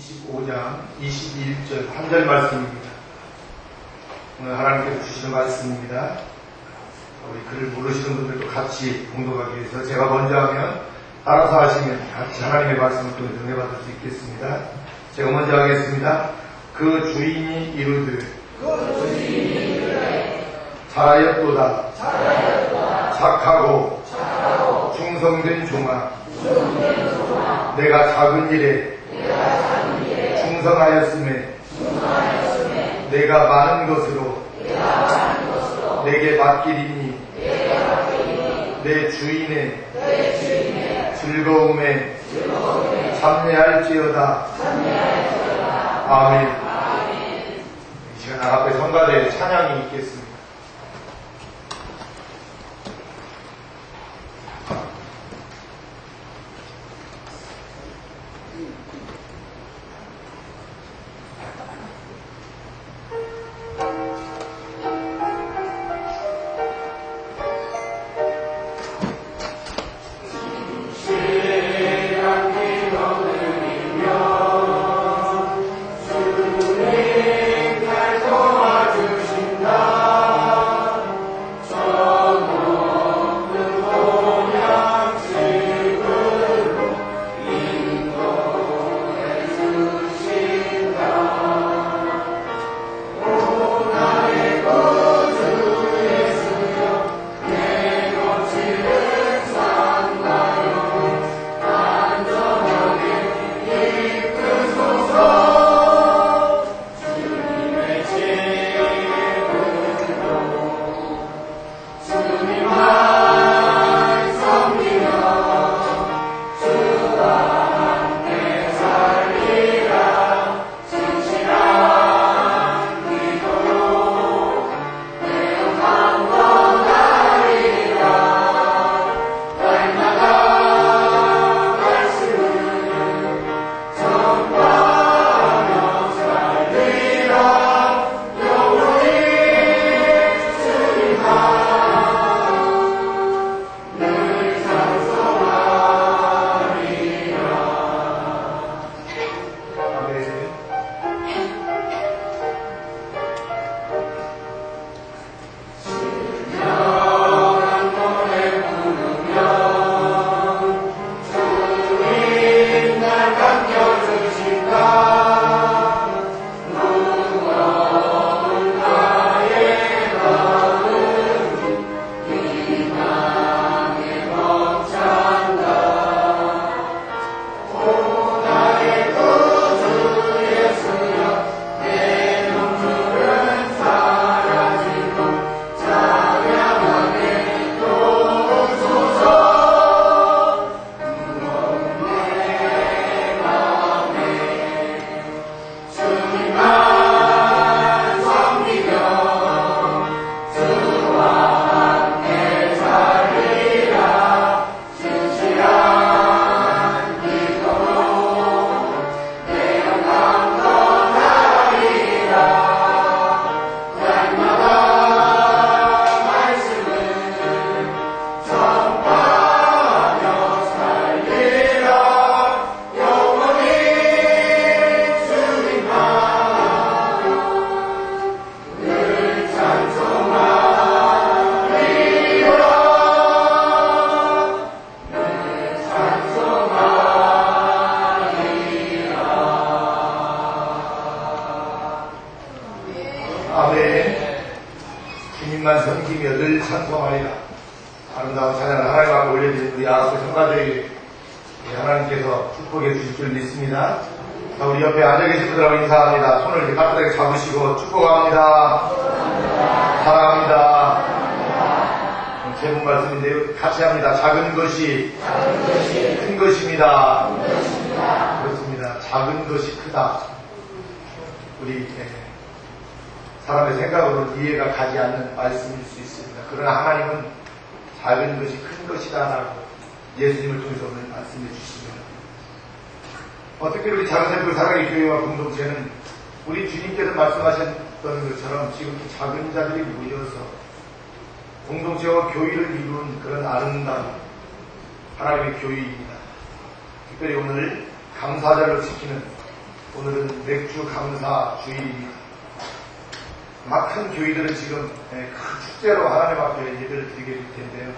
25장 21절 한 절 말씀입니다. 오늘 하나님께서 주시는 말씀입니다. 우리 글을 모르시는 분들도 같이 공독하기 위해서 제가 먼저 하면 따라서 하시면 같이 하나님의 말씀을 통해서 은혜 받을 수 있겠습니다. 제가 먼저 하겠습니다. 그 주인이 이르되 잘하였도다 착하고 충성된 종아 내가 작은 일에 충성하였음에 내가 많은 것으로 내게 맡기리니 내 주인의 즐거움에 참여할지어다. 아멘. 이 시간 앞에 성가대의 찬양이 있겠습니다. 주님만 섬기며 늘 찬송하리라. 아름다운 찬양을 하나님 앞에 올려드린 우리 아홉 성가들에게 하나님께서 축복해 주실 줄 믿습니다. 자, 우리 옆에 앉아 계신 분들하고 인사합니다. 손을 이렇게 까딱하게 잡으시고 축복합니다. 사랑합니다. 제목 말씀인데요. 같이 합니다. 작은 것이 큰 것입니다. 그렇습니다. 작은 것이 크다. 우리 사람의 생각으로는 이해가 가지 않는 말씀일 수 있습니다. 그러나 하나님은 작은 것이 큰 것이다라고 예수님을 통해서 오늘 말씀해 주십니다. 어떻게 우리 작은 새벽 사랑의 교회와 공동체는 우리 주님께서 말씀하셨던 것처럼 지금 작은 자들이 모여서 공동체와 교회를 이루는 그런 아름다운 하나님의 교회입니다. 특별히 오늘 감사절로 지키는 오늘은 맥주 감사 주일입니다. 큰 교회들은 지금 큰 축제로 하나님 앞에 예배를 드리게 될 텐데요.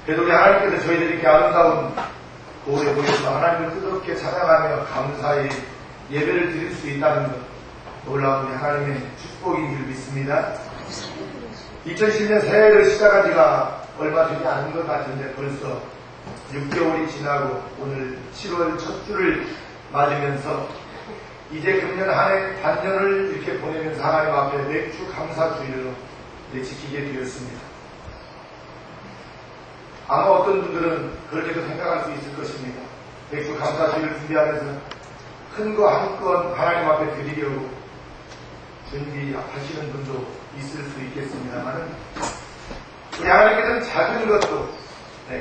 그래도 우리 하나님께서 저희들이 이렇게 아름다운 오후에 모여서 하나님을 뜨겁게 찬양하며 감사의 예배를 드릴 수 있다는 것, 놀라운 우리 하나님의 축복인 줄 믿습니다. 2010년 새해를 시작한 지가 얼마 되지 않은 것 같은데 벌써 6개월이 지나고 오늘 7월 첫 주를 맞으면서 이제 금년 한 해 반년을 이렇게 보내면서 하나님 앞에 맥주 감사 주일로 지키게 되었습니다. 아마 어떤 분들은 그렇게도 생각할 수 있을 것입니다. 맥주 감사 주일을 준비하면서 큰 거 한 건 하나님 앞에 드리려고 준비하시는 분도 있을 수 있겠습니다만 우리 하나님께서는 작은 것도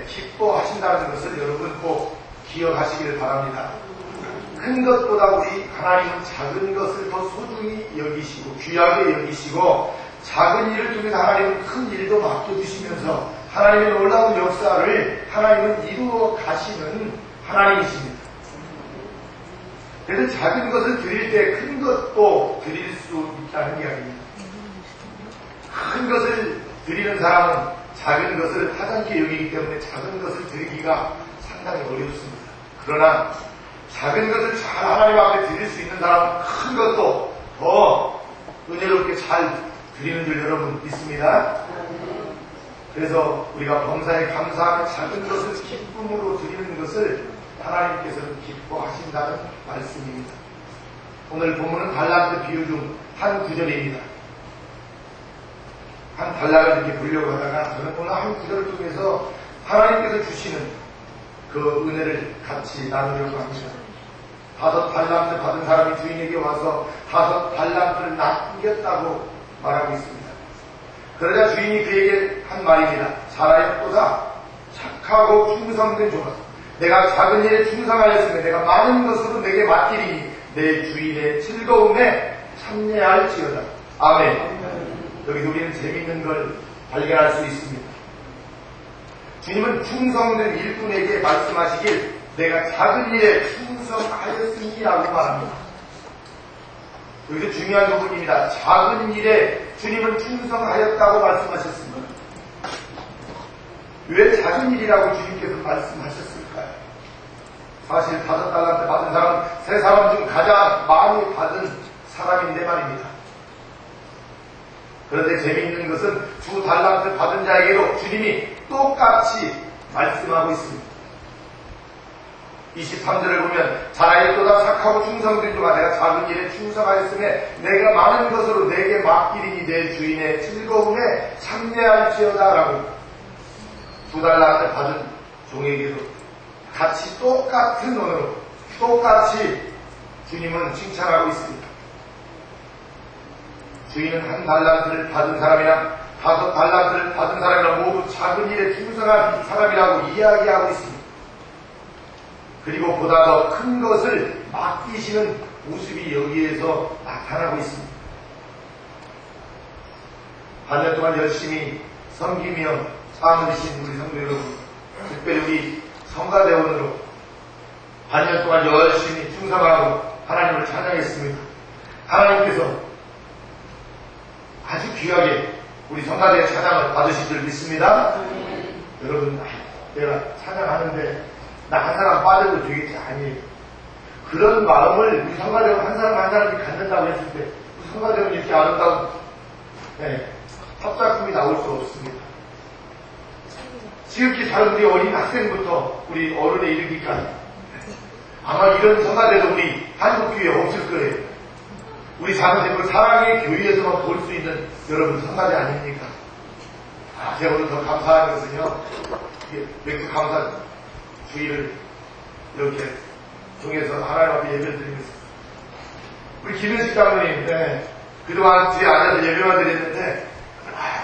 기뻐하신다는 것을 여러분 꼭 기억하시기를 바랍니다. 큰 것보다 우리 하나님은 작은 것을 더 소중히 여기시고 귀하게 여기시고 작은 일을 통해서 하나님은 큰 일도 맡겨주시면서 하나님의 놀라운 역사를 하나님은 이루어 가시는 하나님이십니다. 그래서 작은 것을 드릴 때 큰 것도 드릴 수 있다는 이야기입니다. 큰 것을 드리는 사람은 작은 것을 하찮게 여기기 때문에 작은 것을 드리기가 상당히 어렵습니다. 그러나 작은 것을 잘 하나님 앞에 드릴 수 있는 사람은 큰 것도 더 은혜롭게 잘 드리는 줄 여러분 믿습니다. 그래서 우리가 범사에 감사하며 작은 것을 기쁨으로 드리는 것을 하나님께서는 기뻐하신다는 말씀입니다. 오늘 본문은 달란트 비유 중 한 구절입니다. 한 달락을 이렇게 보려고 하다가 저는 오늘 한 구절을 통해서 하나님께서 주시는 그 은혜를 같이 나누려고 합니다. 5 달란트 받은 사람이 주인에게 와서 5 달란트를 남겼다고 말하고 있습니다. 그러자 주인이 그에게 한 말입니다. 잘하였도다. 착하고 충성된 종아. 내가 작은 일에 충성하였으면 내가 많은 것으로 내게 맡기리니 내 주인의 즐거움에 참여할지어다. 아멘. 여기서 우리는 재미있는 걸 발견할 수 있습니다. 주님은 충성된 일꾼에게 말씀하시길 내가 작은 일에 충성하였으니라고 말합니다. 여기서 중요한 부분입니다. 작은 일에 주님은 충성하였다고 말씀하셨습니다. 왜 작은 일이라고 주님께서 말씀하셨을까요? 사실 5 달란트 받은 사람은 3 사람 중 가장 많이 받은 사람인데 말입니다. 그런데 재미있는 것은 2 달란트 받은 자에게도 주님이 똑같이 말씀하고 있습니다. 23절을 보면 잘하였도다. 착하고 충성된 종아. 내가 작은 일에 충성하였으며 내가 많은 것으로 내게 맡기리니 내 주인의 즐거움에 참여할지어다 라고 2 달란트 받은 종에게도 같이 똑같은 언어로 똑같이 주님은 칭찬하고 있습니다. 주인은 1 달란트를 받은 사람이나 5 달란트를 받은 사람이나 모두 작은 일에 충성한 사람이라고 이야기하고 있습니다. 그리고 보다 더 큰 것을 맡기시는 모습이 여기에서 나타나고 있습니다. 반년 동안 열심히 섬기며 삶을 드신 우리 성도 여러분, 특별히 우리 성가대원으로 반년 동안 열심히 충성하고 하나님을 찬양했습니다. 하나님께서 아주 귀하게 우리 성가대의 찬양을 받으실 줄 믿습니다. 여러분, 내가 찬양하는데 나 한 사람 빠져도 되겠지? 아니에요. 그런 마음을 우리 성가대원 한 사람 한 사람이 갖는다고 했을 때 우리 성가대원 이렇게 아름다운 합작품이 나올 수 없습니다. 지극히 작은 우리 어린 학생부터 우리 어른에 이르기까지 아마 이런 성가대도 우리 한국교회에 없을 거예요. 우리 작은 사랑의 교회에서만 볼 수 있는 여러분 성가대 아닙니까? 제가 오늘 더 감사한 것은요, 맥주 감사 주의를 이렇게 통해서 하나님 앞에 예배를 드리면서 우리 김현식 장로님 그동안 뒤에 앉아서 예배만 드렸는데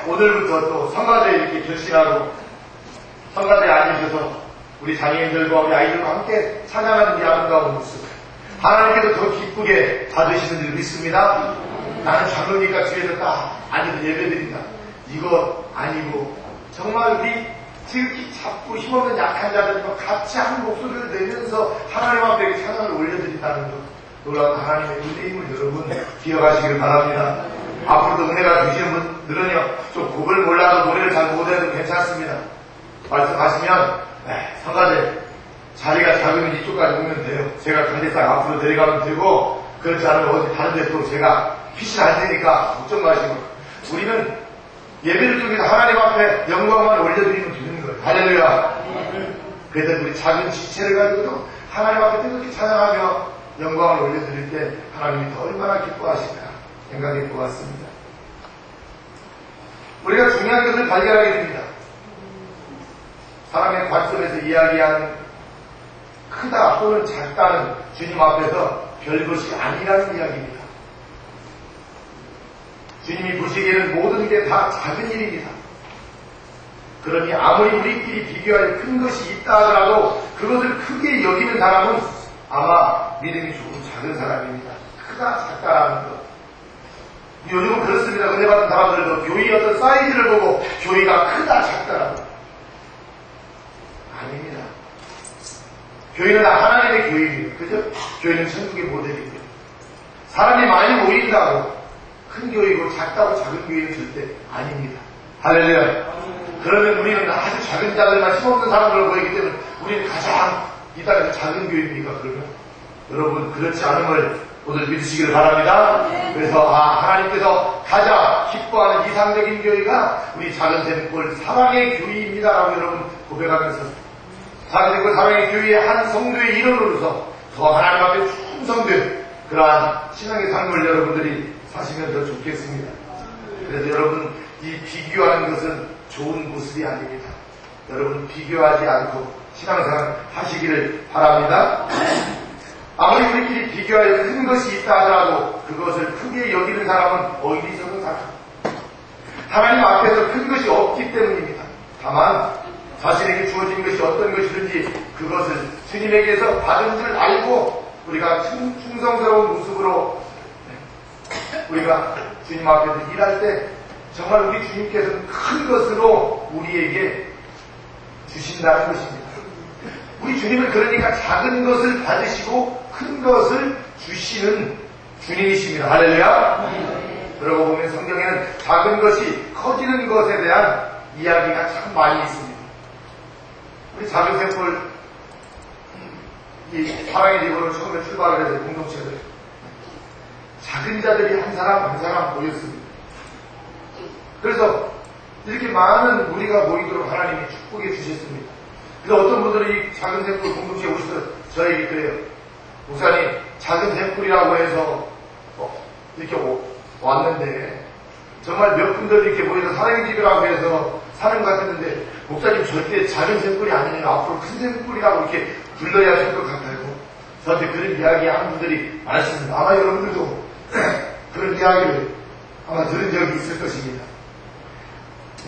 오늘부터 또 성가대에 이렇게 결심하고 성가대에 앉으셔서 우리 장애인들과 우리 아이들과 함께 찬양하는 이 아름다운 모습 하나님께서 더 기쁘게 받으시는 줄 믿습니다. 나는 장로니까 뒤에서 딱 앉아서 예배드린다. 이거 아니고 정말 우리 지극히 잡고 힘없는 약한 자들과 같이 한 목소리를 내면서 하나님 앞에 찬양을 올려드린다는 것, 놀라운 하나님의 은혜임을 여러분 기억하시길 바랍니다. 앞으로도 은혜가 주시는 분들은요, 좀 곡을 몰라도 노래를 잘 못해도 괜찮습니다. 말씀하시면, 성가대 자리가 작으면 이쪽까지 오면 돼요. 제가 관제상 앞으로 내려가면 되고, 그렇지 않으면 어디 다른 데 또 제가 피신할 테니까 걱정 마시고, 우리는 예배를 통해서 하나님 앞에 영광만 올려드리면 되는 거예요. 할렐루야. 그래서 우리 작은 지체를 가지고도 하나님 앞에 뜨겁게 찬양하며 영광을 올려드릴 때 하나님이 더 얼마나 기뻐하실까 생각해 보았습니다. 우리가 중요한 것을 발견하게 됩니다. 사람의 관점에서 이야기하는 크다 또는 작다는 주님 앞에서 별것이 아니라는 이야기입니다. 주님이 보시기에는 모든 게 다 작은 일입니다. 그러니 아무리 우리끼리 비교할 큰 것이 있다 하더라도 그것을 크게 여기는 사람은 아마 믿음이 조금 작은 사람입니다. 크다 작다라는 것. 요즘은 그렇습니다. 은혜 받은 사람들도 교회 어떤 사이즈를 보고 교회가 크다 작다라고. 아닙니다. 교회는 하나님의 교회입니다. 그죠? 교회는 천국의 모델입니다. 사람이 많이 모인다고 큰 교회이고 작다고 작은 교회는 절대 아닙니다. 할렐루야. 그러면 우리는 아주 작은 자들만 힘없는 사람들을 보이기 때문에 우리는 가장 이 땅에서 작은 교회입니까? 그러면 여러분 그렇지 않음을 오늘 믿으시길 바랍니다. 그래서 하나님께서 가장 기뻐하는 이상적인 교회가 우리 작은 샘골 사랑의 교회입니다라고 여러분 고백하면서 작은 샘골 사랑의 교회의 한 성도의 일원으로서 더 하나님 앞에 충성된 그러한 신앙의 삶을 여러분들이 사시면 더 좋겠습니다. 그래서 여러분 이 비교하는 것은 좋은 모습이 아닙니다. 여러분 비교하지 않고 신앙생활 하시기를 바랍니다. 아무리 우리끼리 비교하여 큰 것이 있다 하더라도 그것을 크게 여기는 사람은 어리석은 사람. 하나님 앞에서 큰 것이 없기 때문입니다. 다만 자신에게 주어진 것이 어떤 것이든지 그것을 주님에게서 받은 줄 알고 우리가 충성스러운 모습으로 우리가 주님 앞에서 일할 때 정말 우리 주님께서는 큰 것으로 우리에게 주신다는 것입니다. 우리 주님은 그러니까 작은 것을 받으시고 큰 것을 주시는 주님이십니다. 할렐루야. 그러고 보면 성경에는 작은 것이 커지는 것에 대한 이야기가 참 많이 있습니다. 우리 작은 샘플 이 사랑의 집으로 처음에 출발을 해서 공동체를 작은 자들이 한 사람 한 사람 모였습니다. 그래서 이렇게 많은 우리가 모이도록 하나님이 축복해 주셨습니다. 그래서 어떤 분들이 이 작은 샘플 공동체에 오셔서 저에게 그래요. 목사님 작은 샘플이라고 해서 이렇게 왔는데 정말 몇 분들 이렇게 모여서 사랑의 집이라고 해서 사는 것 같았는데 목사님 절대 작은 샘플이 아니에요. 앞으로 큰 샘플이라고 이렇게 불러야 할 것 같아요. 저한테 그런 이야기 하는 분들이 많습니다. 아마 여러분들도 그런 이야기를 아마 들은 적이 있을 것입니다.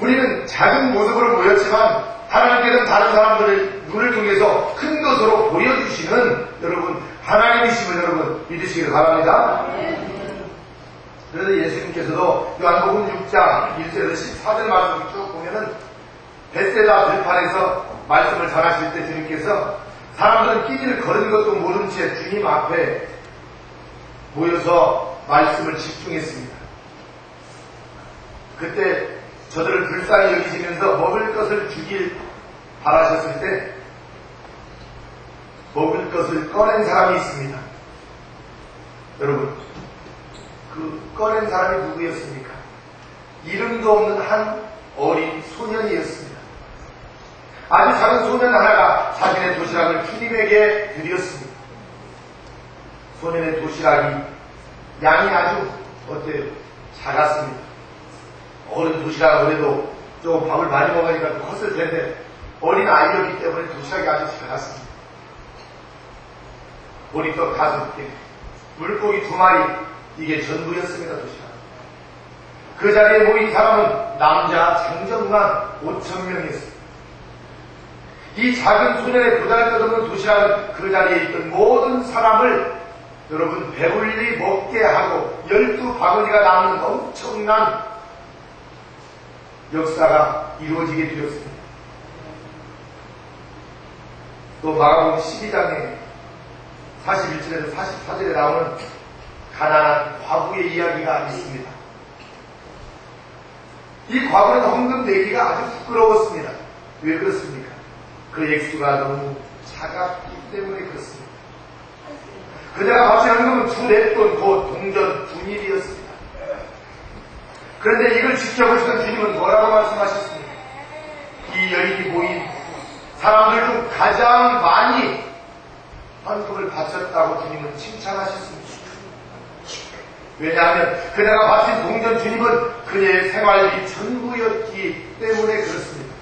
우리는 작은 모습으로 모였지만 하나님께서는 다른 사람들을 눈을 통해서 큰 것으로 보여주시는 여러분 하나님이심을 여러분 믿으시길 바랍니다. 그래서 예수님께서도 요한복음 6장 1절에서 14절 말씀을 쭉 보면은 벳세다 들판에서 말씀을 전하실 때 주님께서 사람들은 길을 걸은 것도 모른 채 주님 앞에 모여서 말씀을 집중했습니다. 그때 저들을 불쌍히 여기시면서 먹을 것을 주길 바라셨을 때 먹을 것을 꺼낸 사람이 있습니다. 여러분 그 꺼낸 사람이 누구였습니까? 이름도 없는 한 어린 소년이었습니다. 아주 작은 소년 하나가 자신의 도시락을 주님에게 드렸습니다. 소년의 도시락이 양이 아주 어때요? 작았습니다. 어른 도시락을 해도 좀 밥을 많이 먹으니까 좀 컸을 텐데 어린 아이였기 때문에 도시락이 아주 작았습니다. 보리떡 5개, 물고기 2마리, 이게 전부였습니다. 도시락. 그 자리에 모인 사람은 남자 장정만 5,000명이었습니다. 이 작은 소년의 도달것없는 도시락은 그 자리에 있던 모든 사람을 여러분 배불리 먹게 하고 12바구니가 남는 엄청난 역사가 이루어지게 되었습니다. 또 마가복음 12장에 41절에서 44절에 나오는 가난한 과부의 이야기가 있습니다. 이 과부는 헌금 내기가 아주 부끄러웠습니다. 왜 그렇습니까? 그 액수가 너무 작았기 때문에 그렇습니다. 그녀가 바친 헌금은 두 넷돈 곧 동전 분일이었습니다. 그런데 이걸 지켜보시던 주님은 뭐라고 말씀하셨습니까? 이 여인이 모인 사람들 중 가장 많이 헌금을 바쳤다고 주님은 칭찬하셨습니다. 왜냐하면 그녀가 바친 동전 주님은 그녀의 생활이 전부였기 때문에 그렇습니다.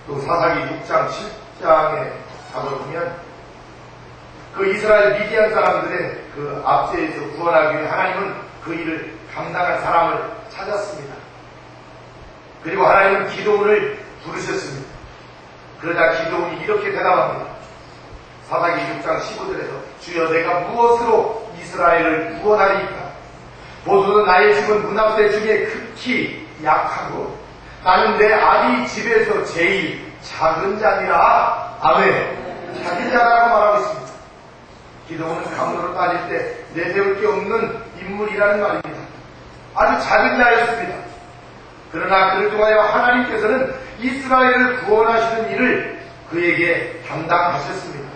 또 사사기 6장 7장에 가보면 그 이스라엘 미디안 사람들의 그 압제에서 구원하기 위해 하나님은 그 일을 감당할 사람을 찾았습니다. 그리고 하나님은 기도원을 부르셨습니다. 그러자 기도원이 이렇게 대답합니다. 사사기 6장 15절에서 주여 내가 무엇으로 이스라엘을 구원하리이까? 보소서 나의 집은 문합대 중에 극히 약하고 나는 내 아비 집에서 제일 작은 자니라. 아멘. 작은 자라고 말하고 있습니다. 기도원은 강도로 따질 때 내세울 게 없는 인물이라는 말입니다. 아주 작은 자였습니다. 그러나 그를 통하여 하나님께서는 이스라엘을 구원하시는 일을 그에게 담당하셨습니다.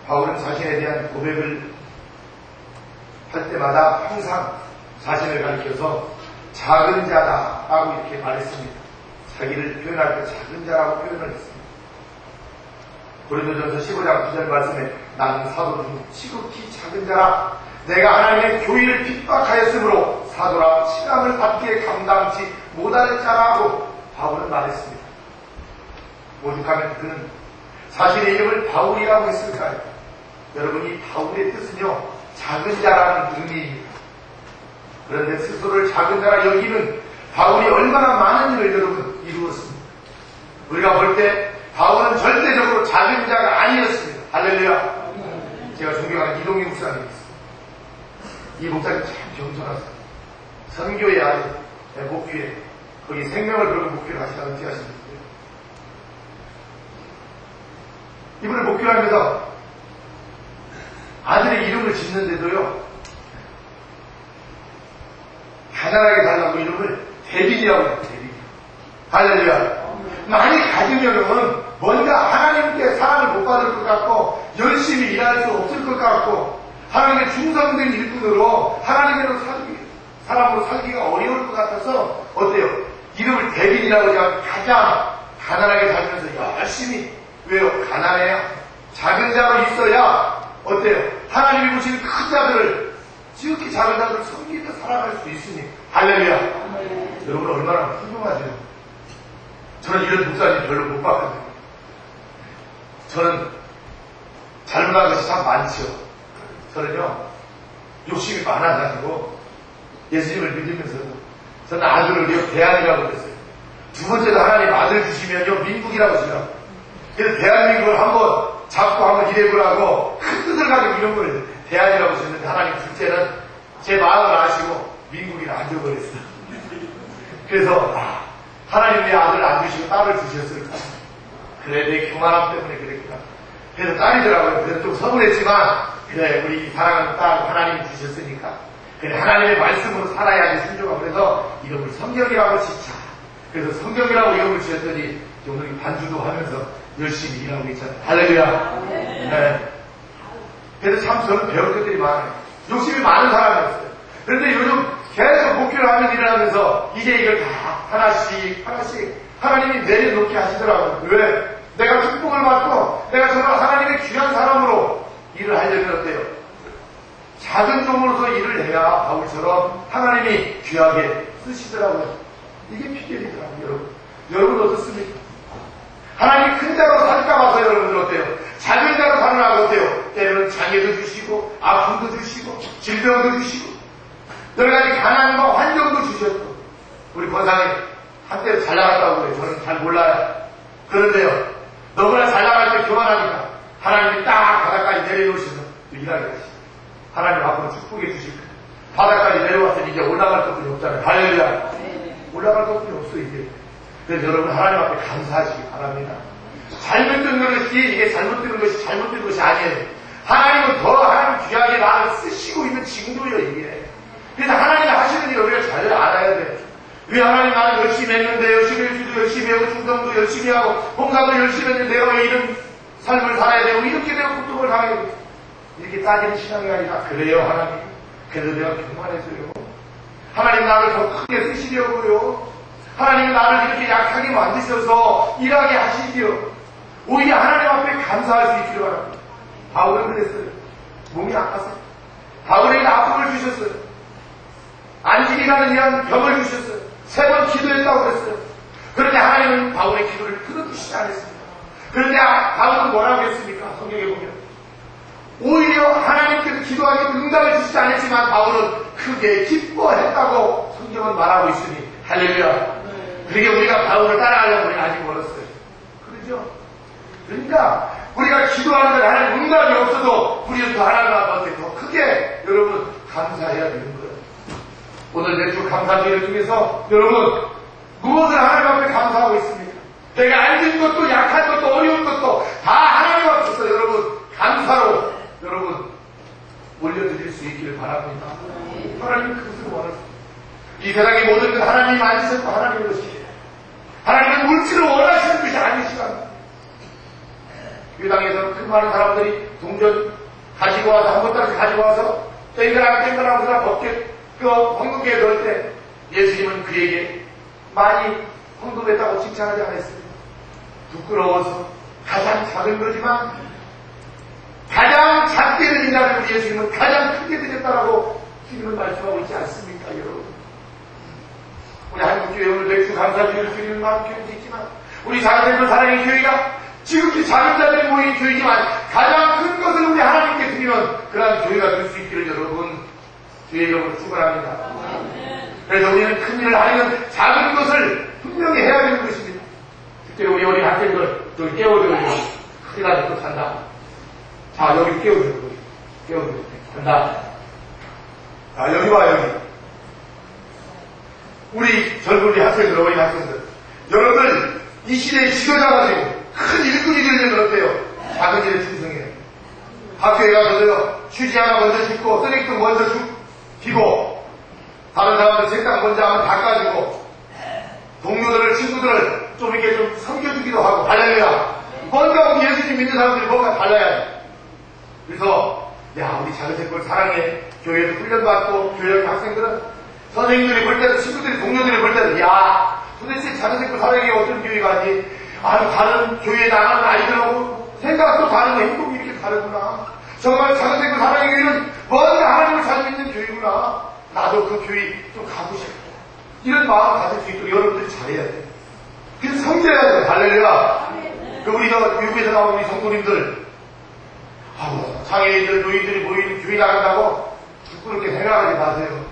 바울은 자신에 대한 고백을 할 때마다 항상 자신을 가리켜서 작은 자다라고 이렇게 말했습니다. 자기를 표현할 때 작은 자라고 표현을 했습니다. 고린도전서 15장 9절 말씀에 나는 사도 중 지극히 작은 자라 내가 하나님의 교회를 핍박하였으므로 사도라 시감을 받기에 감당치 못할 자라고 바울은 말했습니다. 오죽하면 그는 자신의 이름을 바울이라고 했을까요? 여러분 이 바울의 뜻은요 작은 자라는 의미입니다. 그런데 스스로를 작은 자라 여기는 바울이 얼마나 많은 일을 여러분 이루었습니다. 우리가 볼 때 바울은 절대적으로 작은 자가 아니었습니다. 할렐루야. 제가 존경하는 이동희 목사님이 있습니다. 이 목사님 참 겸손하세요. 선교의 아들 목표에 거기 생명을 걸고 목표를 하시다 은퇴하셨는데요. 이분을 목표로 하면서 아들의 이름을 짓는데도요 가난하게 달라고 이름을 대빈이라고 해요. 대빈. 할렐루야. 많이 가지면은 뭔가 하나님께 사랑을 못 받을 것 같고 열심히 일할 수 없을 것 같고 하나님의 중성된 일꾼으로 하나님으로 사람으로 살기가 어려울 것 같아서 어때요? 이름을 대빈이라고 제가 가장 가난하게 살면서 열심히 왜요? 가난해야 작은 자로 있어야 어때요? 하나님이 보시는 큰 자들을 지극히 작은 자들을 섬기며 살아갈 수 있으니 할렐루야. 여러분 얼마나 훌륭하세요. 저는 이런 목사님 별로 못 봤거든요. 저는 잘못한 것이 참 많죠. 저는요 욕심이 많아가지고 예수님을 믿으면서도 저는 아들을 대안이라고 그랬어요. 두 번째도 하나님 아들 주시면요 민국이라고 주라고. 그래서 대한민국을 한번 잡고 한번 일해보라고 큰 뜻을 가지고 이런 걸 대안이라고 주셨는데 하나님 둘째는 제 마음을 아시고 민국이라 안 줘버렸어요. 그래서 하나님 내 아들을 안 주시고 딸을 주셨을까? 그래 내 교만함 때문에 그랬구나. 그래서 딸이더라고요. 그래서 좀 서운했지만 그래 우리 사랑하는 딸 하나님이 주셨으니까 그래 하나님의 말씀으로 살아야지 순종하고 그래서 이름을 성경이라고 짓자. 그래서 성경이라고 이름을 지었더니 오늘 반주도 하면서 열심히 일하고 있잖아요. 할렐루야. 네. 그래서 참 저는 배울 것들이 많아요. 욕심이 많은 사람이었어요. 그런데 요즘 계속 목표를 하는 일을 하면서 이제 이걸 다 하나씩 하나님이 내려놓게 하시더라고요. 왜? 내가 축복을 받고 내가 정말 하나님의 귀한 사람으로 일을 하려면 어때요? 작은 종으로서 일을 해야 바울처럼 하나님이 귀하게 쓰시더라고요. 이게 비결이더라고요. 여러분. 여러분 어떻습니까? 하나님이 큰 자로 살까 봐서 여러분들 어때요? 작은 자로 살아나고 어때요? 때로는 장애도 주시고 아픔도 주시고 질병도 주시고 여러 가지 가난과 환경도 주셨고 우리 권사님 한때 잘 나갔다고 그래요. 저는 잘 몰라요. 그런데요 너무나 잘 나갈 때 교만하니까 하나님이 딱 바닥까지 내려놓으셔서 일하게 하시죠. 하나님 앞으로 축복해 주실 거예요. 바닥까지 내려왔으니 이제 올라갈 것뿐이 없잖아요. 할렐루야. 올라갈 것뿐이 없어 이제. 그래서 여러분 하나님 앞에 감사하시기 바랍니다. 잘못된 것이 이게 잘못된 것이 아니에요. 하나님은 더 하나님 귀하게 나를 쓰시고 있는 징조예요, 이게. 그래서 하나님이 하시는 일을 우리가 잘 알아야 돼. 왜 하나님 나는 열심히 했는데, 열심히 해주도 열심히 하고, 충성도 열심히 하고, 봉사도 열심히 했는데, 내가 왜 이런 삶을 살아야 되고, 이렇게 내가 고통을 당해야 되고, 이렇게 따지는 신앙이 아니라, 그래요, 하나님. 그래도 내가 교만해서요. 하나님 나를 더 크게 쓰시려고요. 하나님 나를 이렇게 약하게 만드셔서 일하게 하시지요. 오히려 하나님 앞에 감사할 수 있기를 바랍니다. 바울은 그랬어요. 몸이 아팠어요. 바울에게 아픔을 주셨어요. 안식이라는 이런 병을 주셨어요. 3번 기도했다고 그랬어요. 그런데 하나님은 바울의 기도를 들어주시지 않았습니다. 그런데 바울은 뭐라고 했습니까? 성경에 보면 오히려 하나님께서 기도하기 응답을 주시지 않았지만 바울은 크게 기뻐했다고 성경은 말하고 있으니 할렐루야. 그러게 우리가 바울을 따라가려면 우리는 아직 멀었어요. 그렇죠? 그러니까 우리가 기도하는 데 하나님 응답이 없어도 우리는 더 하나님 앞에 더 크게 여러분 감사해야 되는 거예요. 오늘 내주 감사주일 중에서 여러분 무엇을 하나님 앞에 감사하고 있습니까? 내가 안 된 것도 약한 것도 어려운 것도 다 하나님 앞에서 여러분 감사로 여러분 올려드릴 수 있기를 바랍니다. 하나님 그것을 원하십니다. 이 세상의 모든 것 하나님이 만드셨고 하나님의 것이에요. 하나님은 물질을 원하시는 것이 아니시다. 이 땅에서 큰 많은 사람들이 동전 가지고 와서 한 번씩 가지고 와서 땡그랑 벗게 그 헌금기에 넣을 때 예수님은 그에게 많이 헌금했다고 칭찬하지 않았습니다. 부끄러워서 가장 작은 거지만 가장 작게 드린 자를 우리 예수님은 가장 크게 드렸다라고 주님은 말씀하고 있지 않습니까, 여러분? 우리 한국교회 오늘 맥주 감사주일 주일은 많은 교회도 있지만 우리 작은 사랑의 교회가 지극히 작은 자들이 모인 교회지만 가장 큰 것을 우리 하나님께 드리는 그러한 교회가 될 수 있기를 여러분 주의 이름으로 축원합니다. 그래서 우리는 큰 일을 하려면 작은 것을 분명히 해야 되는 것입니다. 그때 우리 어린 학생들 여기 깨워줘요. 큰일 나서 또 산다. 자 여기 깨워줘요. 깨워줘요. 간다. 자 여기 와 여기. 우리 젊은 우리 학생들 어린 학생들 여러분들 이 시대에 지도자가지고 큰 일꾼이 되려면 어때요? 작은 일에 충성해요. 학교에 가서도요, 휴지 하나 먼저 싣고, 쓰레기통 먼저 비고, 다른 사람들 책상 먼저 한번 닦아주고, 동료들을, 친구들을 좀 이렇게 좀 섬겨주기도 하고, 할렐루야. 먼저 우리 예수님 믿는 사람들이 뭔가 달라야 돼. 그래서, 야, 우리 작은 색골 사랑해. 교회에서 훈련받고, 교회 학생들은 선생님들이 볼 때도, 친구들이, 동료들이 볼 때도, 야, 도대체 작은 색골 사랑해 어떤 교회가 아니? 다른 교회에 나가는 아이들하고 생각도 다르고 행동이 이렇게 다르구나. 정말 작은 색골 사랑의 교회는 먼저 하나님을 잘 믿는 교회구나. 나도 그 교회 좀 가고 싶어. 이런 마음을 가질 수 있도록 여러분들이 잘해야 돼. 그래서 성제해야 돼. 할렐루야. 우리 미국에서 나온 우리 성도님들, 장애인들, 노인들이 모이는 교회 나간다고 부끄럽게 생각하지 마세요.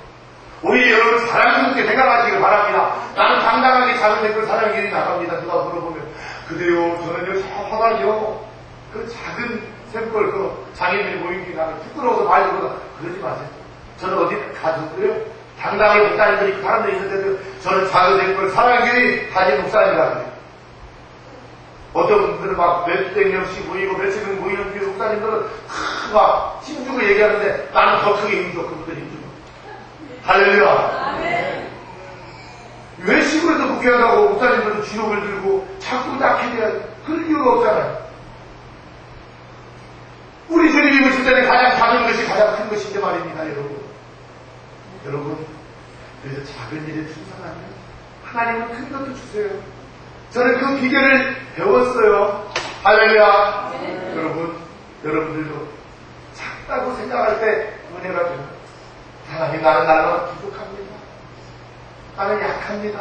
오히려 여러분 사랑스럽게 생각하시길 바랍니다. 나는 당당하게 작은 댓글 사랑의 길이 나갑니다. 누가 물어보면 그래요 저는요 화나요. 그 작은 샘플 그 장애인들이 모인 길이 나면 부끄러워서 말리거나 그러지 마세요. 저는 어디 가서도요 당당하게 목사님들이 사람들이 있는데도 저는 작은 댓글 사랑의 길이 가진 목사님이라 그래요. 어떤 분들은 막 몇백 명씩 모이고 몇천 명 모이는 교회 목사님들은 막 힘주고 얘기하는데 나는 더 크게 힘줘. 그분들 힘주고 할렐루야. 왜 시골에서 목회하다고 목사님들도 주먹을 들고 자꾸 낙해 돼야 그럴 이유가 없잖아요. 우리 주님이 오실 때는 가장 작은 것이 가장 큰 것인데 말입니다, 여러분. 여러분, 그래서 작은 일에 충성하면 하나님은 큰 것도 주세요. 저는 그 비결을 배웠어요. 할렐루야. 여러분들도 작다고 생각할 때 은혜가 됩니다. 하나님 나는 부족합니다. 나는 약합니다.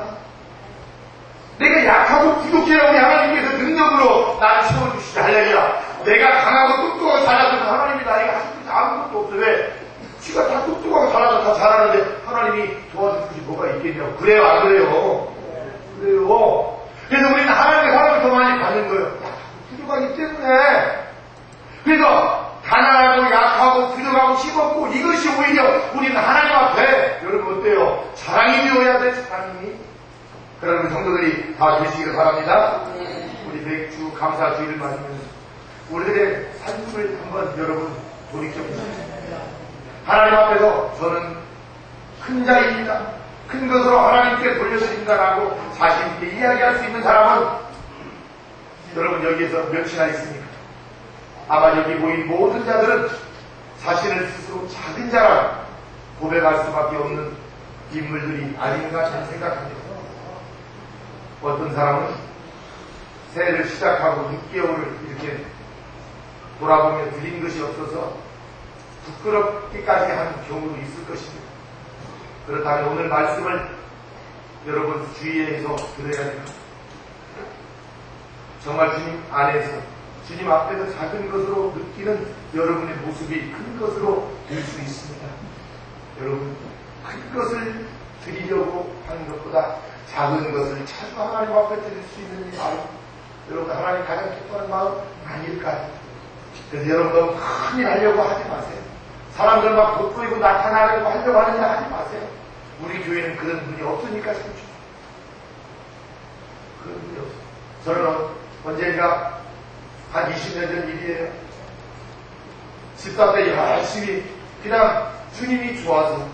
내가 약하고 부족해야 우리 하나님께서 능력으로 나를 채워주시지. 할렐루야. 내가 강하고 똑똑하고 잘하면 하나님이 나에게 하실 수 아무것도 없어요. 왜? 지가 다 똑똑하고 잘하고 다 잘하는데 하나님이 도와줄 것이 뭐가 있겠냐고. 그래요 안 그래요? 그래요. 그래서 우리는 하나님의 사랑을 더 많이 받는 거예요. 부족하기 때문에. 그래서 가난하고 약하고 부족하고 힘없고 이것이 오히려 우리는 하나님 앞에 여러분 어때요? 자랑이 되어야 돼. 자랑이. 그러면 성도들이 다 되시기를 바랍니다. 우리 계획주 감사주의를 맞으면 우리들의 삶을 한번 여러분 돌이켜보십시오. 하나님 앞에서 저는 큰 자입니다. 큰 것으로 하나님께 돌려드린다라고 자신있게 이야기할 수 있는 사람은 여러분 여기에서 몇이나 있습니까? 아마 여기 모인 모든 자들은 자신을 스스로 작은 자라고 고백할 수밖에 없는 인물들이 아닌가 저는 생각합니다. 어떤 사람은 새해를 시작하고 6개월을 이렇게 돌아보며 드린 것이 없어서 부끄럽기까지 하는 경우도 있을 것입니다. 그렇다면 오늘 말씀을 여러분 주의해서 들어야 됩니다. 정말 주님 안에서 주님 앞에서 작은 것으로 느끼는 여러분의 모습이 큰 것으로 될 수 있습니다. 여러분 큰 것을 드리려고 하는 것보다 작은 것을 자주 하나님 앞에 드릴 수 있는 이 마음, 여러분 하나님 가장 기뻐하는 마음 아닐까요? 그래서 여러분 너무 큰 일 하려고 하지 마세요. 사람들 막 돋보이고 나타나려고 하려고 하는 일 하지 마세요. 우리 교회는 그런 분이 없으니까 참 좋아요. 그런 분이 없어요. 저는 언젠가 한 20년 전 일이에요. 집사 때 열심히 그냥 주님이 좋아서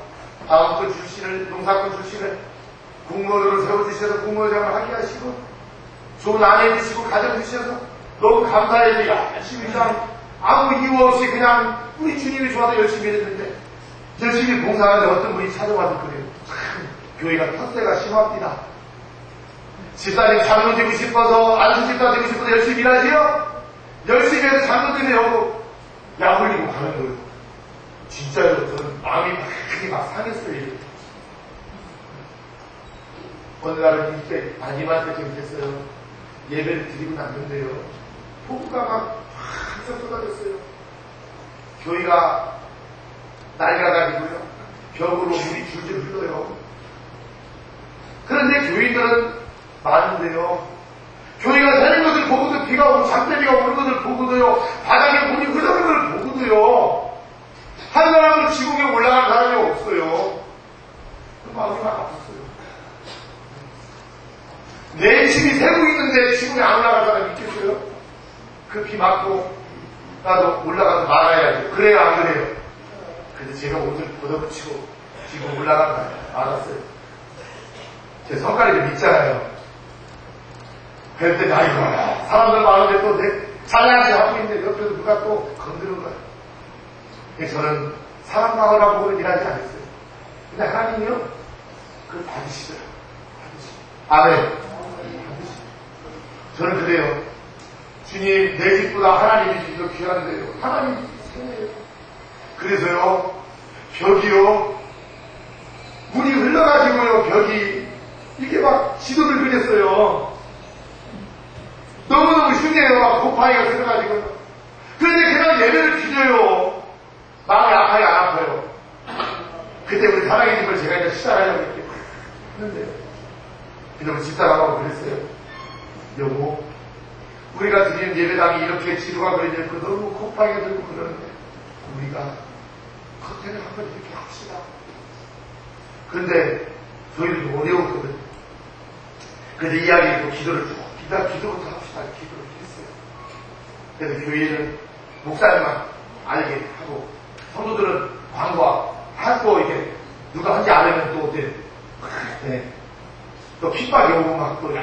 다음권 출신을, 농사권 출신을 공무원으로 세워주셔서 공무원장을 하게 하시고 좋은 아내 주시고 가정 주셔서 너무 감사해서 열심히 그냥 아무 이유 없이 그냥 우리 주님이 좋아서 열심히 했는데 열심히 봉사하는데 어떤 분이 찾아와서 그래요. 참 교회가 텃세가 심합니다. 집사님 장로 되고 싶어서 안수 집사 되고 싶어서 열심히 일하세요? 열심히 해서 장로 되네요. 약 올리고 가는 거예요. 진짜요. 저는 마음이 막 상했어요. 어느 날은 이때 아님한테 좀 됐어요. 예배를 드리고 났는데요. 폭우가 막 한참 쏟아졌어요. 교회가 낡아가지고요. 벽으로 물이 줄줄 흘러요. 그런데 교인들은 많은데요. 교회가 새는 것을 보고도 비가 오고 장대비가 오는 것을 보고도요. 바닥에 물이 흐르는 걸 보고도요. 한 사람은 지붕에 올라간 사람이 없어요. 그 마음이 막 아팠어요. 내 집이 새고 있는데 지붕에 안 올라간 사람이 있겠어요? 그 비 맞고 나도 올라가서 말아야지. 그래요 안 그래요? 근데 제가 옷을 걷어붙이고 지금 올라간 거예요. 알았어요. 제 성깔이 믿잖아요. 그랬더니 아이고 사람들 많은데 또 내 잘나지 하고 있는데 옆에서 누가 또 건드는 거예요. 저는 사람 마음하고 그런 일 하지 않았어요. 근데 하나님이요? 그걸 받으시더라고요. 아멘. 받으시더라고요. 저는 그래요. 주님 내 집보다 하나님이 집이 더 귀한데요. 하나님이 생해요. 그래서요 벽이요 물이 흘러가지고요 벽이 이렇게 막 지도를 그렸어요. 너무너무 흉해요. 막 곰팡이가 들어가지고요. 그런데 그냥 예배를 드려요. 마음이 아파요 안 아파요? 그때 우리 사랑의 집을 제가 이제 시작하려고 이렇게 했는데요. 근데 우리 집사람하고 그랬어요. 여보 우리가 드리는 예배당이 이렇게 지도가 그려져 있고 너무 곰팡이가 들고 그러는데 우리가 커튼을 한번 이렇게 합시다. 그런데 저희도 어려웠거든요. 그래서 이야기했고 기도를 쭉 기도부터 합시다. 기도를 했어요. 그래서 교회는 목사님만 알게 하고 성도들은 광고하고 이렇게 누가 한지 알으면 또 어때? 네. 또 핍박이 오고 막 또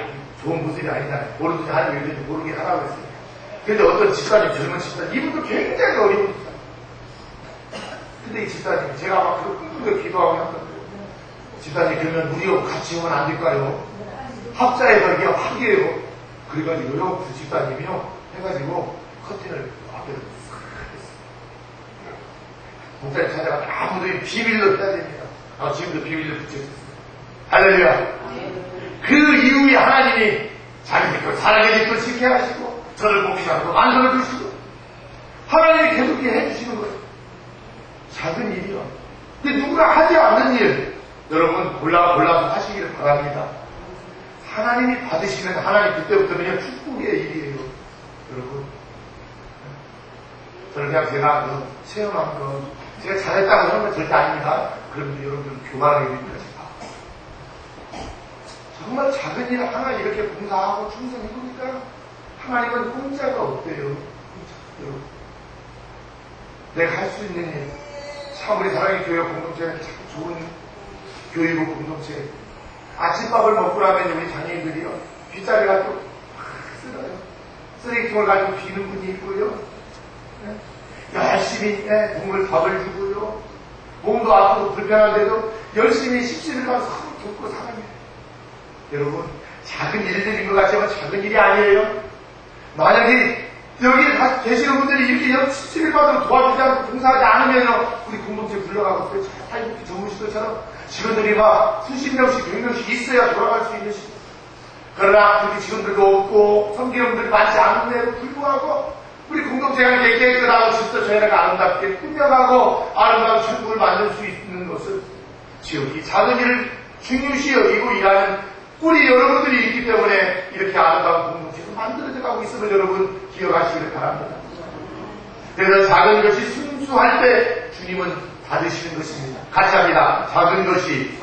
좋은 모습이 아니다. 모르든지 하는 일든지 모르게 하라고 했어요. 근데 어떤 집사님, 젊은 집사님, 이분도 굉장히 어려운 집사님. 근데 이 집사님, 제가 막 그거 끙끙 기도하고 했거든요. 집사님, 그러면 우리하고 같이 오면 안 될까요? 합자에서 이게 합이에요. 그래가지고요, 그 집사님이요, 해가지고 커튼을 앞에서 싹 했어요. 목사님 찾아가서 아무도 비밀로 해야 됩니다. 지금도 비밀로 붙여있어요. 할렐루야. 그 이후에 하나님이 자기 믿고 사랑의 집도 지게 하시고 저를 복시하고 만들어 주시고 하나님이 계속 해주시는 거예요. 작은 일이요. 근데 누가 하지 않는 일 여러분 골라서 하시기를 바랍니다. 하나님이 받으시면 하나님 그때부터 그냥 축복의 일이에요. 여러분 저는 그냥 제가 체험한 거 제가 잘했다고 하는 건 절대 아닙니다. 그런데 여러분 교만하게 됩니다. 정말 작은 일 하나 이렇게 봉사하고 충성해보니까 하나님은 혼자가 없대요. 내가 할 수 있는 일. 참 우리 사랑의 교회 공동체는 참 좋은 교육의 공동체. 아침밥을 먹고 나면 우리 장애인들이요. 뒷자리가 또 쓰러요. 쓰레기통을 가지고 비는 분이 있고요. 열심히 동물 밥을 주고요. 몸도 아프고 불편한데도 열심히 십시를 가서 서로 돕고 살아요. 여러분, 작은 일들인 것 같지만 작은 일이 아니에요. 만약에 여기 계시는 분들이 이렇게 십시를 가서 도와주지 않고 봉사하지 않으면 우리 공동체 굴러가고 탈북 전문시설처럼 직원들이 막 수십 명씩, 100명씩 있어야 돌아갈 수 있는 시대. 그러나 그렇게 직원들도 없고 성기형들이 많지 않은데도 불구하고 우리 공동체가 이렇게 깨끗하고 질서 저희가 아름답게 꾸며가고 아름다운 천국을 만들 수 있는 것은 지금 이 작은 일을 중요시 여기고 일하는 우리 여러분들이 있기 때문에 이렇게 아름다운 공동체가 만들어져 가고 있음을 여러분 기억하시기를 바랍니다. 그래서 작은 것이 순수할 때 주님은 받으시는 것입니다. 같이 합니다. 작은 것이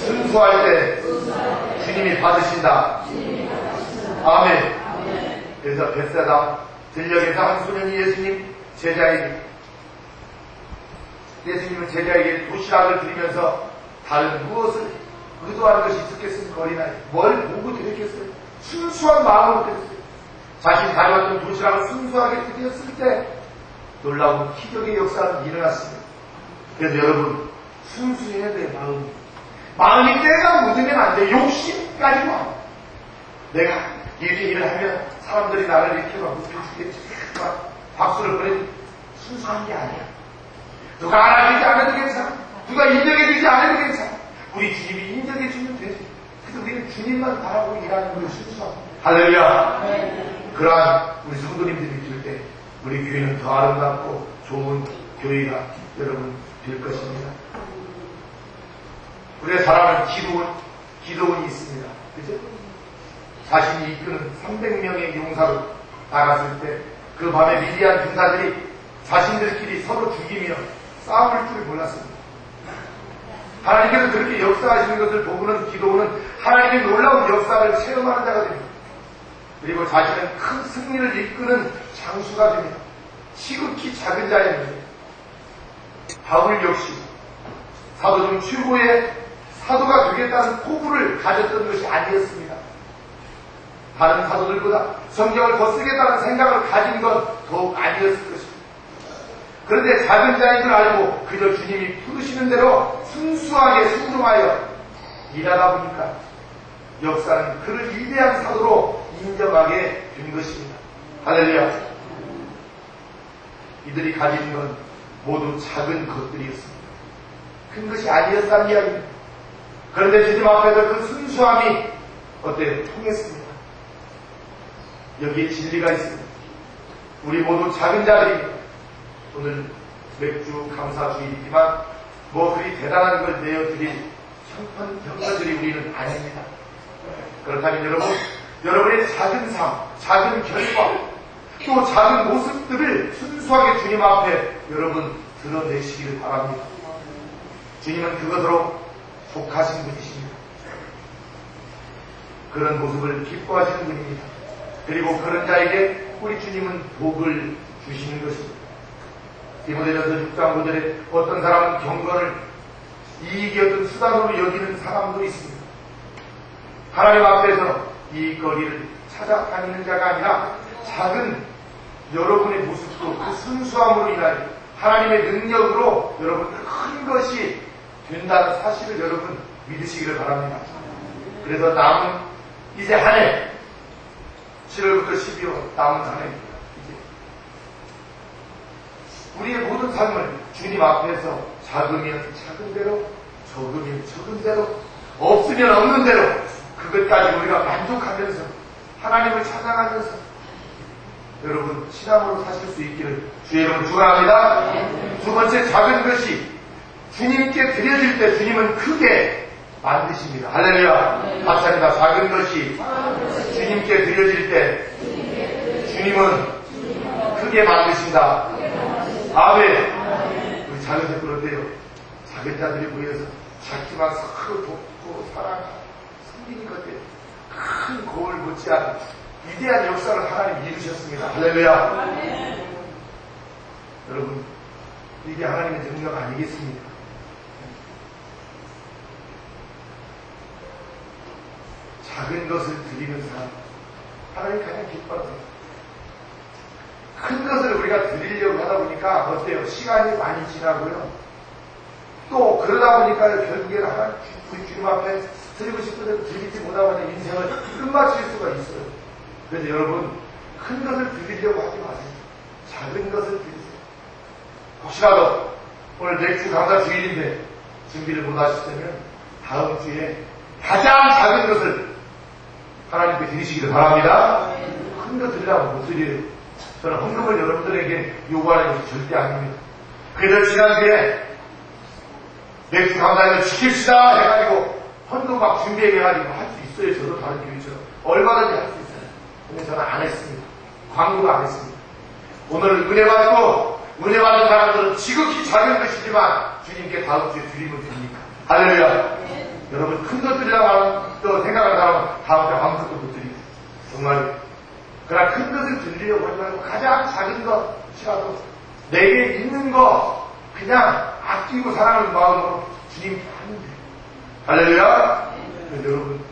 순수할 때 주님이 받으신다. 아멘. 그래서 벳세다 들녘에서 한 소년이 예수님은 제자에게 도시락을 드리면서 다른 무엇을 의도하는 것이 있었겠습니까? 어린아이 뭘 보고 드렸겠어요? 순수한 마음으로 드렸어요. 자신이 가져왔던 도시락을 순수하게 드렸을 때 놀라운 기적의 역사가 일어났습니다. 그래서 여러분 순수해야 돼요. 마음이 때가 묻으면 안 돼. 욕심 가지고 안 돼. 내가 이렇게 일을 하면 사람들이 나를 이렇게 막 높여주겠지, 막 박수를 보내지. 순수한 게 아니야. 누가 알아주지 않아도 괜찮아. 누가 인정해주지 않아도 괜찮아. 우리 주님이 인정해주면 되지. 그래서 우리는 주님만 바라보고 일하는 것이 순수하고. 할렐루야. 그러한 우리 성도님들이 믿을 때 우리 교회는 더 아름답고 좋은 교회가 여러분 될 것입니다. 우리가 잘 아는 기도원이 있습니다. 그죠? 자신이 이끄는 300명의 용사로 나갔을 때 그 밤에 미디안 군사들이 자신들끼리 서로 죽이며 싸울 줄 몰랐습니다. 하나님께서 그렇게 역사하시는 것을 보고는 기도원은 하나님의 놀라운 역사를 체험하는 자가 됩니다. 그리고 자신은 큰 승리를 이끄는 장수가 됩니다. 지극히 작은 자입니다. 바울 역시 사도 중 최고의 사도가 되겠다는 포부를 가졌던 것이 아니었습니다. 다른 사도들보다 성경을 더 쓰겠다는 생각을 가진 건 더욱 아니었을 것입니다. 그런데 작은 자인 줄 알고 그저 주님이 부르시는 대로 순수하게 순종하여 일하다 보니까 역사는 그를 위대한 사도로 인정하게 된 것입니다. 할렐루야. 이들이 가진 건 모두 작은 것들이었습니다. 큰 것이 아니었다는 이야기입니다. 그런데 주님 앞에서 그 순수함이 어때요? 통했습니다. 여기에 진리가 있습니다. 우리 모두 작은 자들입니다. 오늘 맥주 감사주일이지만 뭐 그리 대단한 걸 내어드릴 형편들이 우리는 아닙니다. 그렇다면 여러분의 작은 삶, 작은 결과, 또 작은 모습들을 순수하게 주님 앞에 여러분 드러내시기를 바랍니다. 주님은 그것으로 속하신 분이십니다. 그런 모습을 기뻐하시는 분입니다. 그리고 그런 자에게 우리 주님은 복을 주시는 것입니다. 디모데전서 6장 5절에 어떤 사람은 경건을 이익이 어떤 수단으로 여기는 사람도 있습니다. 하나님 앞에서 이익거리를 찾아다니는 자가 아니라 작은 여러분의 모습도 그 순수함으로 인하여 하나님의 능력으로 여러분 큰 것이 된다는 사실을 여러분 믿으시기를 바랍니다. 그래서 남은 이제 한 해 7월부터 12월 남은 한 해 우리의 모든 삶을 주님 앞에서 작으면 작은 대로, 적으면 적은 대로, 없으면 없는 대로 그것까지 우리가 만족하면서 하나님을 찬양하면서 여러분 신앙으로 사실 수 있기를 주의 이름으로 축원합니다. 두 번째, 작은 것이 주님께 드려질 때 주님은 크게 만드십니다. 할렐루야. 같이 합니다. 작은 것이 주님께 드려질 때 주님은 크게 만드신다. 아멘. 우리 작은 자들 어때요? 작은 자들이 모여서 작지만 서로 돕고 사랑하고 섬기는 것 같아요. 큰 거울 못지않은 위대한 역사를 하나님 이루셨습니다. 할렐루야. 여러분, 이게 하나님의 능력 아니겠습니까? 작은 것을 드리는 사람, 하나님 가장 기뻐하세요. 큰 것을 우리가 드리려고 하다 보니까 어때요? 시간이 많이 지나고요. 또 그러다 보니까 결국에는 하나님 주님 앞에 드리고 싶은 대로 드리지 못하고 인생을 끝마칠 수가 있어요. 그래서 여러분, 큰 것을 드리려고 하지 마세요. 작은 것을 드리세요. 혹시라도 오늘 맥주 강사 주일인데 준비를 못 하셨다면 다음 주에 가장 작은 것을 하나님께 드리시기를 바랍니다. 큰 거 드리라고 못 드려요. 저는 헌금을 여러분들에게 요구하는 것이 절대 아닙니다. 그래서 지난주에 맥주 강사를 지킵시다 해가지고 헌금 막 준비해가지고 할 수 있어요. 저도 다른 교회처럼 얼마든지 할 수 있어요. 근데 저는 안 했습니다. 광고도 안 했습니다. 오늘 은혜 받고 은혜 받은 사람들은 지극히 작은 것이지만 주님께 다음 주에 드리면 됩니까? 할렐루야. 여러분, 큰 것 드리려고 또 생각하는 사람은 다음 주에 아무것도 못 드리고 정말 그러나 큰 것을 드리려고 하지 말고 가장 작은 것이라도 내게 있는 거 그냥 아끼고 사랑하는 마음으로 주님께 하면 돼요. 할렐루야. 여러분,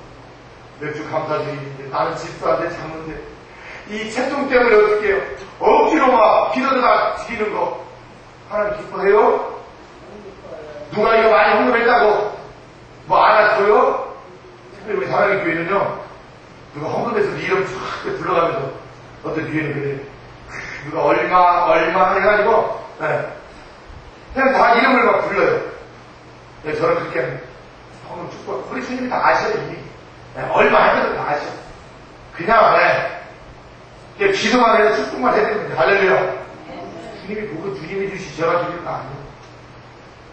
맥주 감사드리는데 나는 집도 안 돼, 장문데 이 채통 때문에 어떻게 해요? 억지로 막 기도다가 드리는 거 하나님 기뻐해요? 누가 이거 많이 헌금했다고 뭐 알아줘요? 특별히 우리 사랑의 교회는요, 누가 헌금해서 네 이름 쫙 불러가면서 어떤 교회는 그래, 누가 얼마 해가지고 그냥 다 이름을 막 불러요. 네, 저는 그렇게 합니다. 헌금 축복, 우리 주님이 다 아셔요. 이미 얼마 하면서 다 아셔. 그냥 기도만 해서 축복만 해야 됩니다. 할렐루야. 주님이 보고 주님이 주시 제가 드릴 거 아니에요.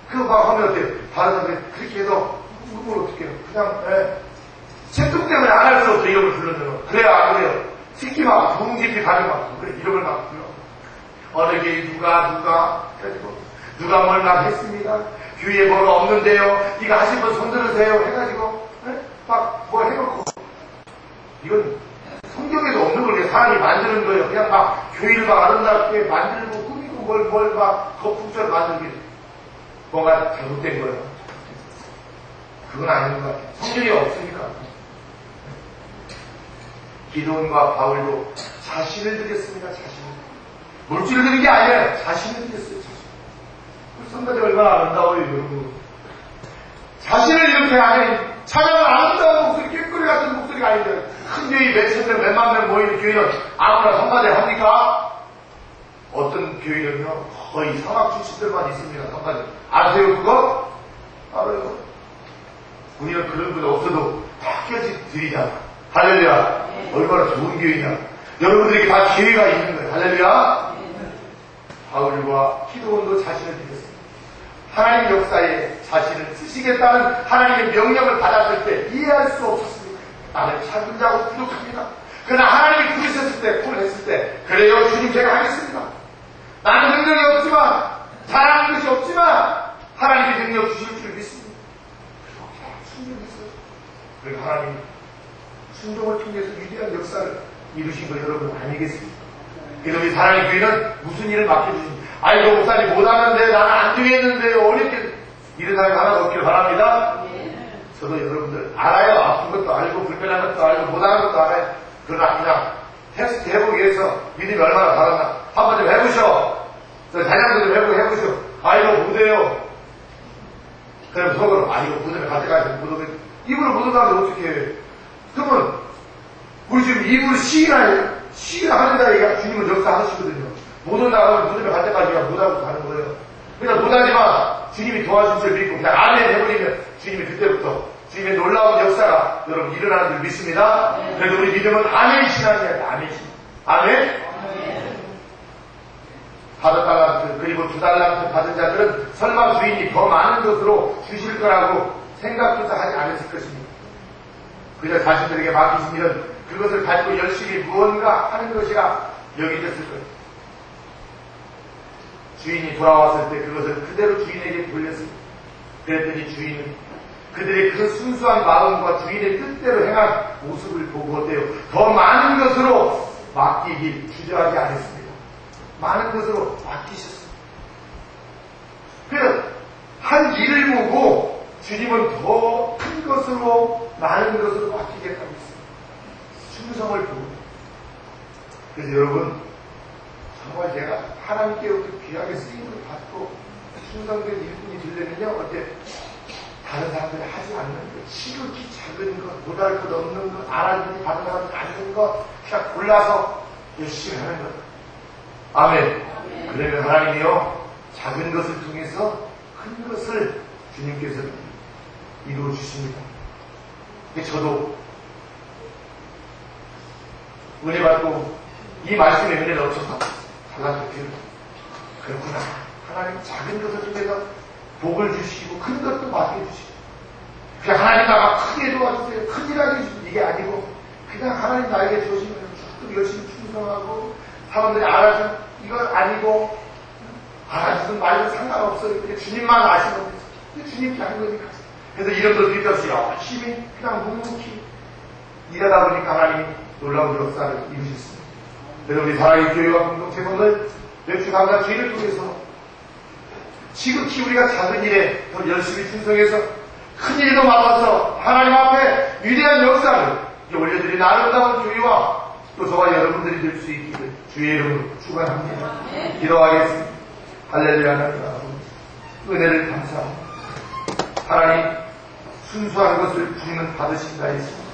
그거 막 하면 어때요? 다른 사람들이 그렇게 해서 헌금을 어떻게 해요? 그냥 채통 때문에 안 할 수 없어. 이름을 불러줘요. 그래야 안 그래요. 특히 막 부흥 깊이 가는 막 그래 이름을 막 불러. 어느 게 누가 해가지고 누가 뭘만 했습니다. 교회에 뭐가 없는데요. 이거 하신 분 손들으세요. 해가지고 막 뭐 해놓고 이건 성경에도 없는 걸 사람이 만드는 거예요. 그냥 막 교회를 막 아름답게 만들고 꾸미고 뭘 막 거품처럼 만들기 뭔가 잘못된 거예요. 그건 아닌 것 같아요. 성경이 없으니까. 기도원과 바울도 자신을 드렸습니다. 자신을. 물질을 드린 게 아니에요. 자신을 드렸어요. 우리 성가대 얼마나 아름다워요, 여러분. 자신을 이렇게 하는 찬양은 아름다운 목소리, 꾀꼬리 같은 목소리가 아닌데 큰 교회 몇천 명, 몇만 명 모이는 교회는 아무나 성가대 합니까? 어떤 교회는요, 거의 상학 출신들만 있습니다. 성가대. 아세요, 그거? 알아요. 우리는 그런 분 없어도 다 껴지 드리잖아. 할렐루야. 얼마나 좋은 교회냐. 여러분들에게 다 기회가 있는 거예요. 할렐루야. 바울과 기도원도 자신을 드렸습니다. 하나님 역사에 자신을 쓰시겠다는 하나님의 명령을 받았을 때 이해할 수 없었습니다. 나는 작은 자고 부족합니다. 그러나 하나님이 부르셨을 때, 콜 했을 때, 그래요, 주님 제가 하겠습니다. 나는 능력이 없지만, 잘하는 것이 없지만, 하나님의 능력 주실 줄 믿습니다. 순종했어요. 그리고 하나님이 순종을 통해서 위대한 역사를 이루신 거 여러분 아니겠습니까? 그래서 우리 사랑의 교회는 무슨 일을 맡겨주십니까? 아이고, 목사님 못하는데, 나는 안 되겠는데, 어렵게, 이런 사람이 하나도 없기를 바랍니다. 저도 여러분들 알아요. 아픈 것도 알고, 불편한 것도 알고, 못하는 것도 알아요. 그러나 그냥 테스트 해보기 위해서 믿음이 얼마나 다르나. 한번 좀 해보셔. 자녀도 좀 해보셔. 아이고, 못해요. 그럼 속으로, 아이고, 무덤에 가져가서 무덤에, 입으로 묻어가면 어떻게 해요? 그러면, 우리 지금 입으로 시인하는다 얘기가 주님은 역사하시거든요. 못 온다고 무덤에 갈 때까지 못하고 가는 거예요. 그러니까 못하지만 주님이 도와준 줄 믿고 그냥 아멘 해버리면 주님이 그때부터 주님의 놀라운 역사가 여러분 일어나는 줄 믿습니다. 그래서 우리 믿음은 아멘 신앙이에요. 아멘 신앙. 아멘. 다섯 달란트 그리고 두 달란트 받은 자들은 설마 주인이 더 많은 것으로 주실 거라고 생각조차 하지 않았을 것입니다. 그저 자신들에게 맡기신 일은 그것을 가지고 열심히 무언가 하는 것이라 여기졌을 거예요. 주인이 돌아왔을 때 그것을 그대로 주인에게 돌렸습니다. 그랬더니 주인은 그들의 그 순수한 마음과 주인의 뜻대로 행한 모습을 보고 어때요? 더 많은 것으로 맡기길 주저하지 않았습니다. 많은 것으로 맡기셨습니다. 그래서 한 일을 보고 주님은 더 큰 것으로 많은 것으로 맡기겠다고 했습니다. 충성을 보고. 그래서 여러분 정말 제가 하나님께로부터 귀하게 쓰임을 받고 충성된 일꾼이 되려면요 어때? 다른 사람들이 하지 않는 것, 지극히 작은 것, 못할 것 없는 것, 알아주지 받아가지 않는 것, 그냥 골라서 열심히 하는 것. 아멘. 그러면 하나님이요 작은 것을 통해서 큰 것을 주님께서 이루어 주십니다. 저도 은혜 받고 이 말씀에 은혜를 얻어서 달라졌기를 그렇구나. 하나님 작은 것을 통해서 복을 주시고 큰 것도 맡겨주시고 그냥 하나님 나가 크게 도와주세요. 큰일하게 해주세요. 이게 아니고 그냥 하나님 나에게 주시면 조금 열심히 충성하고 사람들이 알아주면 이건 아니고 알아주든 말든 상관없어요. 그냥 주님만 아시면 돼요. 주님께 하는 거니까. 그래서 이름도 뒷없이 열심히 그냥 묵묵히 일하다 보니까 하나님이 놀라운 역사를 이루셨습니다. 그래서 우리 사랑의 교회와 공동체 오늘 맥주 감사 주의를 통해서 지극히 우리가 작은 일에 더 열심히 충성해서 큰 일도 맡아서 하나님 앞에 위대한 역사를 올려드린 아름다운 교회와 또 저와 여러분들이 될 수 있기를 주의 이름으로 축원합니다. 기도하겠습니다. 할렐루야. 하나님 은혜를 감사합니다. 하나님 순수한 것을 주님은 받으신다 했습니다.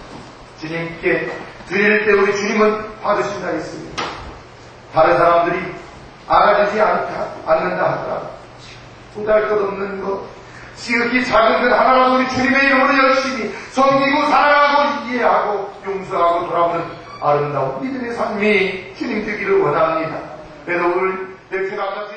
주님께 드릴 때 우리 주님은 받으신다 했습니다. 다른 사람들이 알아주지 않는다 하더라도 보잘 것 없는 것, 지극히 작은 것 하나라도 우리 주님의 이름으로 열심히 섬기고 사랑하고 이해하고 용서하고 돌아오는 아름다운 믿음의 삶이 주님 되기를 원합니다. 그래서 오늘 맥주 감사